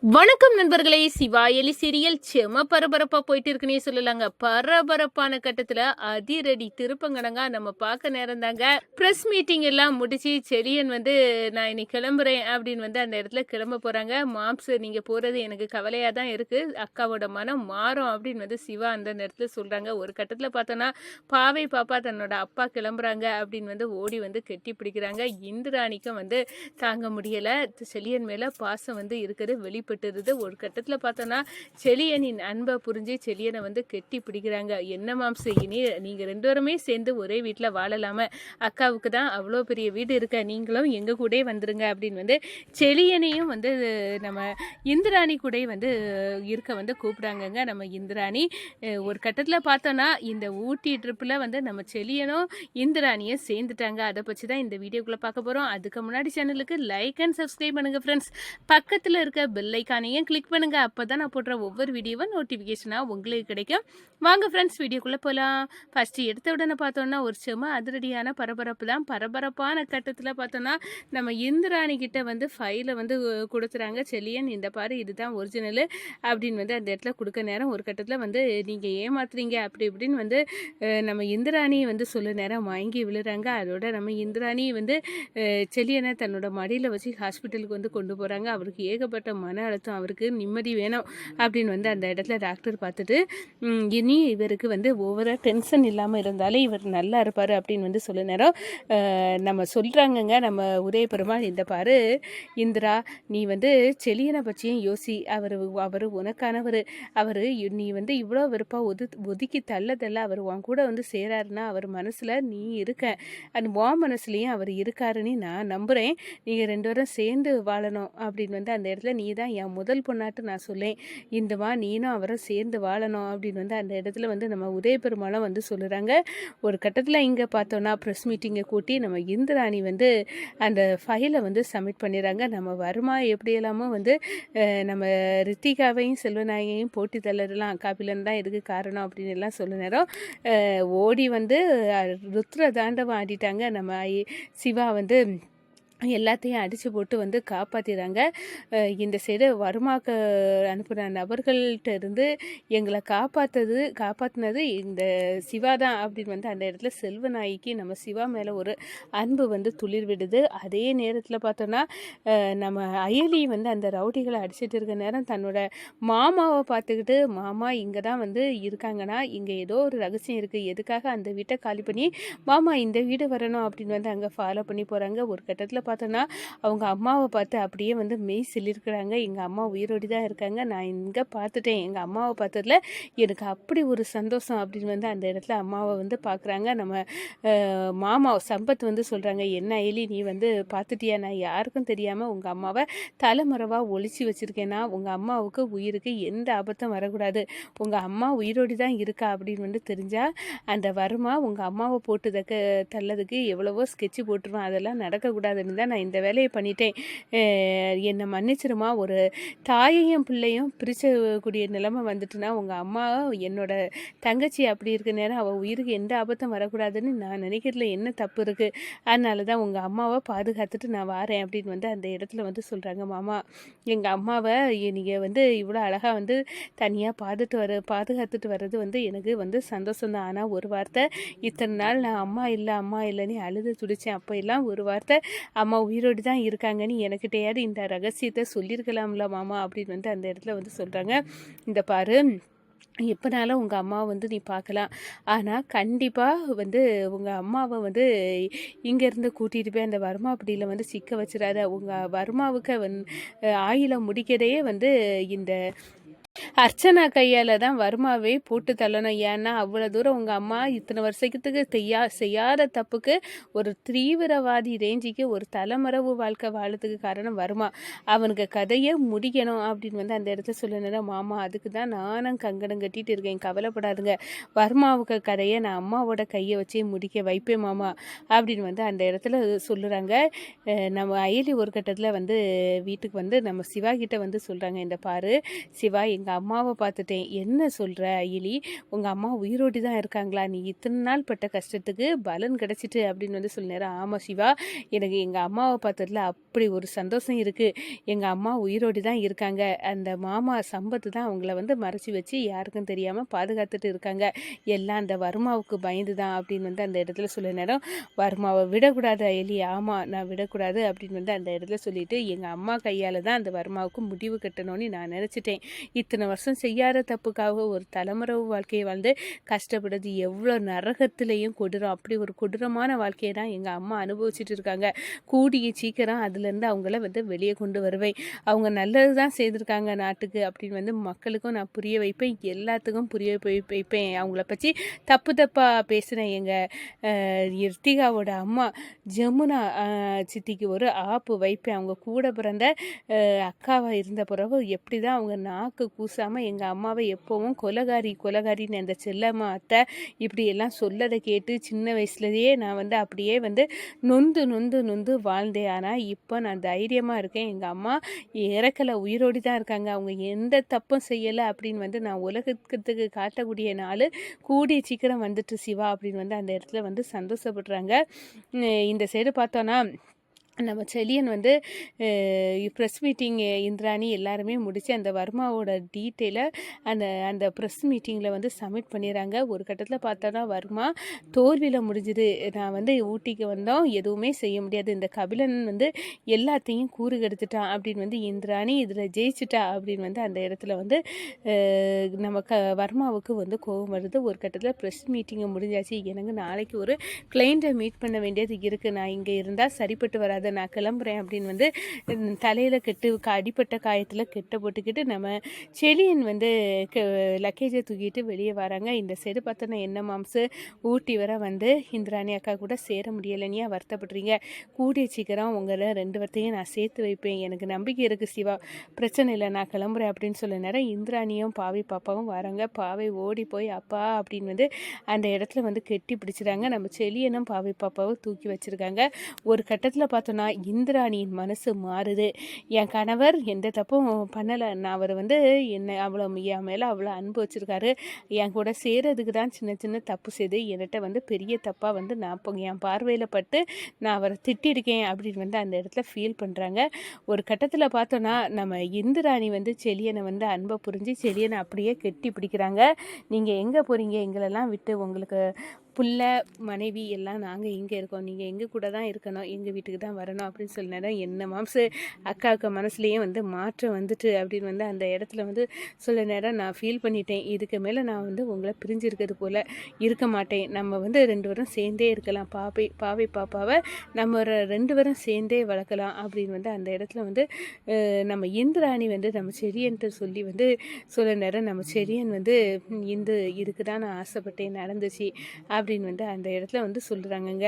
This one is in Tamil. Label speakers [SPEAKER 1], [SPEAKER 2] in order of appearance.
[SPEAKER 1] வணக்கம் நண்பர்களே. சிவா எலி சீரியல் செம பரபரப்பா போயிட்டு இருக்குன்னே சொல்லலாங்க. பரபரப்பான கட்டத்துல அதிரடி திருப்பங்கடங்கா நம்ம பார்க்க நேரம் தாங்க. பிரஸ் மீட்டிங் எல்லாம் முடிச்சு செலியன் நான் இன்னைக்கு கிளம்புறேன் அப்படின்னு அந்த இடத்துல கிளம்ப போறாங்க. மாம்ஸ் நீங்க போறது எனக்கு கவலையா தான் இருக்கு, அக்காவோட மனம் மாறும் அப்படின்னு சிவா அந்த நேரத்துல சொல்றாங்க. ஒரு கட்டத்துல பார்த்தோன்னா பாவை பாப்பா தன்னோட அப்பா கிளம்புறாங்க அப்படின்னு ஓடி கெட்டி பிடிக்கிறாங்க. இந்திராணிக்கும் தாங்க முடியல. செலியன் மேல பாசம் இருக்குது வெளிப்பட்டுருது. ஒரு கட்டத்தில் பார்த்தோன்னா செலியனின் அன்பை புரிஞ்சு செலியனை கெட்டி பிடிக்கிறாங்க. என்ன மாம்சு, இனி நீங்கள் ரெண்டு பேருமே சேர்ந்து ஒரே வீட்டில் வாழலாம, அக்காவுக்கு தான் அவ்வளோ பெரிய வீடு இருக்க, நீங்களும் எங்கள் கூட வந்துருங்க அப்படின்னு செலியனையும் நம்ம இந்திராணி கூட இருக்க கூப்பிடாங்கங்க. நம்ம இந்திராணி ஒரு கட்டத்தில் பார்த்தோன்னா இந்த ஊட்டி ட்ரிப்பில் நம்ம செலியனும் இந்திராணியும் சேர்ந்துட்டாங்க. அதை பற்றி தான் இந்த வீடியோக்குள்ளே பார்க்க போகிறோம். அதுக்கு முன்னாடி சேனலுக்கு லைக் அண்ட் சப்ஸ்கிரைப் பண்ணுங்கள் ஃப்ரெண்ட்ஸ். பக்கத்தில் இருக்க பெல் ஐக்கானையும் கிளிக் பண்ணுங்க. அப்பதான் நான் போடுற ஒவ்வொரு வீடியோவும் நோட்டிஃபிகேஷனா உங்களுக்கு கிடைக்கும். வாங்க ஃப்ரெண்ட்ஸ், வீடியோக்குள்ள போகலாம். ஃபர்ஸ்ட் எடுத்த உடனே பார்த்தோம்னா ஒரு செம அதிரடியான பரபரப்பு தான். பரபரப்பான கட்டத்தில் பார்த்தோம்னா நம்ம இந்திராணி கிட்ட ஃபைலை கொடுத்துறாங்க. செலியன் இந்த பாரு இதுதான் ஒரிஜினல் அப்படின்னு அந்த இடத்துல கொடுக்க நேரம் ஒரு கட்டத்தில் நீங்கள் ஏமாத்துறீங்க அப்படி இப்படின்னு நம்ம இந்திராணி சொல்ல நேரம் வாங்கி விழுறாங்க. அதோட நம்ம இந்திராணி செலியனை தன்னோட மடியில் வச்சு ஹாஸ்பிட்டலுக்கு கொண்டு போகிறாங்க. அவருக்கு ஏகப்பட்ட மன அழுத்தம், அவருக்கு நிம்மதி வேணும் அப்படின்னு அந்த இடத்துல டாக்டர் பார்த்துட்டு இனி இவருக்கு ஓவராக டென்ஷன் இல்லாமல் இருந்தாலே இவர் நல்லா இருப்பார் அப்படின்னு சொல்ல நேரம் நம்ம சொல்கிறாங்கங்க. நம்ம உதய பெருமாள் இந்த பாரு இந்திரா, நீ செலியனை பற்றியும் யோசி, அவர் உனக்கானவர். அவர் நீ இவ்வளோ வெறுப்பா ஒதுக்கி தள்ள அவர் உன் கூட சேராருன்னா அவர் மனசில் நீ இருக்க, அது உன் மனசுலையும் அவர் இருக்காருன்னு நான் நம்புகிறேன். நீங்கள் ரெண்டு பேரும் சேர்ந்து வாழணும் அப்படின்னு அந்த இடத்துல நீ தான் என் முதல் பொண்ணாட்டு நான் சொல்லேன். இந்தமா நீனும் அவரை சேர்ந்து வாழணும் அப்படின்னு அந்த இடத்துல நம்ம உதய பெருமாளும் சொல்லுறாங்க. ஒரு கட்டத்தில் இங்கே பார்த்தோன்னா ப்ரெஸ் மீட்டிங்கை கூட்டி நம்ம இந்திராணி அந்த ஃபைலை சப்மிட் பண்ணிடுறாங்க. நம்ம வருமா எப்படியெல்லாமோ நம்ம ரித்திகாவையும் செல்வநாயகையும் போட்டி தள்ளலாம், காப்பிலன் தான் இதுக்கு காரணம் அப்படின்னு எல்லாம் சொல்ல நேரம் ஓடி ருத்ர தாண்டவம் ஆடிட்டாங்க. நம்ம சிவா எல்லாத்தையும் அடித்து போட்டு காப்பாற்றிடுறாங்க. இந்த சைடு வருமாக்க அனுப்புகிற நபர்கள்ட்ட இருந்து எங்களை காப்பாற்றினது இந்த சிவா தான் அப்படின்னு அந்த இடத்துல செல்வநாய்க்கு நம்ம சிவா மேலே ஒரு அன்பு துளிர் விடுது. அதே நேரத்தில் பார்த்தோன்னா நம்ம அயலி அந்த ரவுடிகளை அடிச்சிட்டு இருக்க நேரம் தன்னோட மாமாவை பார்த்துக்கிட்டு, மாமா இங்கே தான் இருக்காங்கன்னா இங்கே ஏதோ ஒரு ரகசியம் இருக்குது, எதுக்காக அந்த வீட்டை காலி பண்ணி மாமா இந்த வீடு வரணும் அப்படின்னு அங்கே ஃபாலோ பண்ணி போகிறாங்க. ஒரு கட்டத்தில் பார்த்தோன்னா அவங்க அம்மாவை பார்த்து அப்படியே மெய் சொல்லியிருக்கிறாங்க, எங்கள் அம்மா உயிரோடி தான் இருக்காங்க, நான் இங்கே பார்த்துட்டேன், எங்கள் அம்மாவை பார்த்ததில் எனக்கு அப்படி ஒரு சந்தோஷம் அப்படின்னு அந்த இடத்துல அம்மாவை பார்க்குறாங்க. நம்ம மாமா சம்பத் சொல்கிறாங்க, என்ன எலி நீ பார்த்துட்டியா, நான் யாருக்கும் தெரியாமல் உங்கள் அம்மாவை தலைமறைவாக ஒழிச்சு வச்சுருக்கேன்னா உங்கள் அம்மாவுக்கு உயிருக்கு எந்த ஆபத்தும் வரக்கூடாது, உங்கள் அம்மா உயிரோடி தான் இருக்கா அப்படின்னு தெரிஞ்சால் அந்த வருமா உங்கள் அம்மாவை போட்டு தள்ளதுக்கு எவ்வளவோ ஸ்கெட்சு போட்டுருவான், அதெல்லாம் நடக்கக்கூடாதுன்னு தான் நான் இந்த வேலையை பண்ணிட்டேன், என்னை மன்னிச்சிருமா. ஒரு தாயையும் பிள்ளையும் பிரிச்சக்கூடிய நிலைமை வந்துட்டுனா உங்கள் அம்மா என்னோட தங்கச்சி அப்படி இருக்க நேரம் அவள் உயிருக்கு எந்த ஆபத்தும் வரக்கூடாதுன்னு நான் நினைக்கிறதுல என்ன தப்பு இருக்குது, அதனால தான் உங்கள் அம்மாவை பாதுகாத்துட்டு நான் வாரேன் அப்படின்னு அந்த இடத்துல சொல்கிறாங்க. மாமா எங்கள் அம்மாவை நீங்கள் இவ்வளோ அழகாக தனியாக பாதுகாத்துட்டு வர்றது எனக்கு சந்தோஷம் தான். ஆனால் ஒரு வார்த்தை, இத்தனை நாள் நான் அம்மா இல்லைன்னு அழுது துடித்தேன், அப்போ எல்லாம் ஒரு வார்த்தை அம்மா உயிரோடு தான் இருக்காங்கன்னு எனக்கிட்டையாவது இந்த ரகசியத்தை சொல்லியிருக்கலாம்ல மாமா அப்படின்னு அந்த இடத்துல சொல்கிறாங்க. இந்த பாரு, எப்போனாலும் உங்கள் அம்மாவை நீ பார்க்கலாம், ஆனால் கண்டிப்பாக உங்கள் அம்மாவை இங்கேருந்து கூட்டிகிட்டு போய் அந்த வர்மா அப்படியில் சிக்க வச்சிடாத. உங்கள் வர்மாவுக்கு ஆயில முடிக்கிறதே இந்த அர்ச்சனா கையால் தான் வருமாவே போட்டு தள்ளணும். ஏன்னா அவ்வளோ தூரம் உங்கள் அம்மா இத்தனை வருஷத்துக்கு செய்யாத தப்புக்கு ஒரு தீவிரவாதி ரேஞ்சிக்கு ஒரு தலைமறைவு வாழ்க்கை வாழறதுக்கு காரணம் வருமா. அவனுக்கு கதையை முடிக்கணும் அப்படின்னு அந்த இடத்துல சொல்லணும். மாமா அதுக்கு தான் நானும் கங்கடம் கட்டிட்டு இருக்கேன், கவலைப்படாதுங்க, வர்மாவுக்கு கதையை நான் அம்மாவோட கையை வச்சே முடிக்க வைப்பேன் மாமா அப்படின்னு அந்த இடத்துல சொல்லுறாங்க. நம்ம அயலி ஒரு கட்டத்தில் வீட்டுக்கு நம்ம சிவா கிட்ட சொல்கிறாங்க, இந்த பாரு சிவா, எங்கள் அம்மாவை பார்த்துட்டேன். என்ன சொல்கிற அயலி, உங்கள் அம்மா உயிரோடி தான் இருக்காங்களா? நீ இத்தனை நாள் பட்ட கஷ்டத்துக்கு பலன் கிடச்சிட்டு அப்படின்னு வந்து சொன்னார். ஆமாம் சிவா, எனக்கு எங்கள் அம்மாவை பார்த்ததுல அப்படி ஒரு சந்தோஷம் இருக்குது. எங்கள் அம்மா உயிரோடி தான் இருக்காங்க. அந்த மாமா சம்பத்து தான் அவங்கள வந்து மறைச்சி வச்சு யாருக்கும் தெரியாமல் பாதுகாத்துட்டு இருக்காங்க. எல்லாம் அந்த வர்மாவுக்கு பயந்து தான் அப்படின்னு வந்து அந்த இடத்துல சொல்ல நேரம், வர்மாவை விடக்கூடாது அயலி. ஆமாம், நான் விடக்கூடாது அப்படின்னு வந்து அந்த இடத்துல சொல்லிட்டு, எங்கள் அம்மா கையால் தான் அந்த வர்மாவுக்கு முடிவு கட்டணும்னு நான் நினச்சிட்டேன். இத்தனை வருஷம் செய்யாத தப்புக்காக ஒரு தலைமுறை வாழ்க்கையை வாழ்ந்து கஷ்டப்படுறது எவ்வளோ நரகத்திலையும் கொடூரம். அப்படி ஒரு கொடூரமான வாழ்க்கையை தான் எங்கள் அம்மா அனுபவிச்சுட்டு இருக்காங்க. கூடிய சீக்கிரம் அதுலேருந்து அவங்கள வந்து வெளியே கொண்டு வருவேன். அவங்க நல்லது தான் செய்திருக்காங்க நாட்டுக்கு அப்படின்னு வந்து மக்களுக்கும் நான் புரிய வைப்பேன். எல்லாத்துக்கும் புரிய வைப்பேன். அவங்கள பற்றி தப்பு தப்பாக பேசுகிறேன். எங்கள் ரித்திகாவோட அம்மா ஜமுனா சித்திக்கு ஒரு ஆப்பு வைப்பேன். அவங்க கூட பிறந்த அக்காவாக இருந்த பிறகு எப்படி தான் அவங்க நாக்கு கூசாமல் எங்கள் அம்மாவை எப்போவும் கொலகாரின்னு அந்த செல்லம்மா அத்தை இப்படி எல்லாம் சொல்லதை கேட்டு சின்ன வயசுலேயே நான் வந்து அப்படியே வந்து நொந்து வாழ்ந்தேன். ஆனால் இப்போ நான் தைரியமாக இருக்கேன். எங்கள் அம்மா இறக்கலை, உயிரோடி தான் இருக்காங்க. அவங்க எந்த தப்பும் செய்யலை அப்படின்னு வந்து நான் உலகத்துக்கு காட்டக்கூடிய நாள் கூடிய சீக்கிரம் வந்துட்டு சிவா அப்படின்னு வந்து அந்த இடத்துல வந்து சந்தோஷப்படுறாங்க. இந்த சைடு பார்த்தோன்னா நம்ம செலியன் வந்து ப்ரெஸ் மீட்டிங் இந்திராணி எல்லாருமே முடித்து அந்த வர்மாவோட டீட்டெயிலை அந்த ப்ரெஸ் மீட்டிங்கில் வந்து சப்மிட் பண்ணிடுறாங்க. ஒரு கட்டத்தில் பார்த்தோன்னா வர்மா தோல்வியில் முடிஞ்சுது. நான் வந்து ஊட்டிக்கு வந்தோம், எதுவுமே செய்ய முடியாது, இந்த கபிலன் வந்து எல்லாத்தையும் கூறுகெடுத்துட்டான் அப்படின்னு வந்து இந்திராணி இதில் ஜெயிச்சிட்டா அப்படின்னு வந்து அந்த இடத்துல வந்து நம்ம வர்மாவுக்கு வந்து கோபம் வருது. ஒரு கட்டத்தில் ப்ரெஸ் மீட்டிங்கை முடிஞ்சாச்சு, எனக்கு நாளைக்கு ஒரு கிளைண்ட்டை மீட் பண்ண வேண்டியது இருக்குது, நான் இங்கே இருந்தால் சரிப்பட்டு வராது, நான் கிளம்புறேன் அப்படின்னு வந்து தலையில் அடிப்பட்ட காயத்தில் கெட்ட போட்டுக்கிட்டு நம்ம செலியன் வந்து லக்கேஜை தூக்கிட்டு வெளியே வராங்க. இந்த சைடு பார்த்தோன்னா என்ன மாம்சு, ஊட்டி வர வந்து இந்திராணி அக்கா கூட சேர முடியலைனியா வருத்தப்படுறீங்க. கூடிய சீக்கிரம் உங்களை 2 வார்த்தையும் நான் சேர்த்து வைப்பேன், எனக்கு நம்பிக்கை இருக்குது சிவா, பிரச்சனை இல்லை, நான் கிளம்புறேன் அப்படின்னு சொல்ல நேரம் இந்திராணியும் பாவி பாப்பாவும் வராங்க. பாவை ஓடி போய் அப்பா அப்படின்னு வந்து அந்த இடத்துல வந்து கெட்டி பிடிச்சிடாங்க. நம்ம செலியனும் பாவி பாப்பாவை தூக்கி வச்சுருக்காங்க. ஒரு கட்டத்தில் பார்த்தோன்னா இந்திராணியின் மனசு மாறுது. என் கணவர் எந்த தப்பும் பண்ணலை, நான் அவர் வந்து என்னை என் மேலே அவ்வளோ அன்பு வச்சுருக்காரு, என் கூட சேரதுக்கு தான் சின்ன தப்பு செய்து என்கிட்ட வந்து பெரிய தப்பாக வந்து நான் என் பார்வையில் பட்டு நான் அவரை திட்டிருக்கேன் அப்படின்னு வந்து அந்த இடத்துல ஃபீல் பண்ணுறாங்க. ஒரு கட்டத்தில் பார்த்தோன்னா நம்ம இந்திராணி வந்து செலியனை வந்து அன்பை புரிஞ்சு செலியனை அப்படியே கெட்டி பிடிக்கிறாங்க. நீங்கள் எங்கே போகிறீங்க, எங்களெல்லாம் விட்டு, உங்களுக்கு புள்ள மனைவி எல்லாம் நாங்கள் இங்கே இருக்கோம், நீங்கள் எங்கள் கூட தான் இருக்கணும், எங்கள் வீட்டுக்கு தான் வரணும் அப்படின்னு சொன்னாலும் என்ன மாம்சு அக்காவுக்கு மனசுலேயும் வந்து மாற்றம் வந்துட்டு அப்படின்னு வந்து அந்த இடத்துல வந்து சொல்ல நேரம் நான் ஃபீல் பண்ணிட்டேன். இதுக்கு மேலே நான் வந்து உங்களை பிரிஞ்சிருக்கிறது போல் இருக்க மாட்டேன், நம்ம வந்து 2 பேரும் சேர்ந்தே இருக்கலாம், பாவை பாப்பாவை நம்ம 2 பேரும் சேர்ந்தே வளர்க்கலாம் அப்படின்னு வந்து அந்த இடத்துல வந்து நம்ம இந்திராணி வந்து நம்ம செரியன்ட்டு சொல்லி வந்து சொல்ல நேரம் நம்ம செரியன் வந்து இதுக்கு தான் நான் ஆசைப்பட்டேன், நடந்துச்சு அப்படின்னு வந்து அந்த இடத்துல வந்து சொல்கிறாங்கங்க.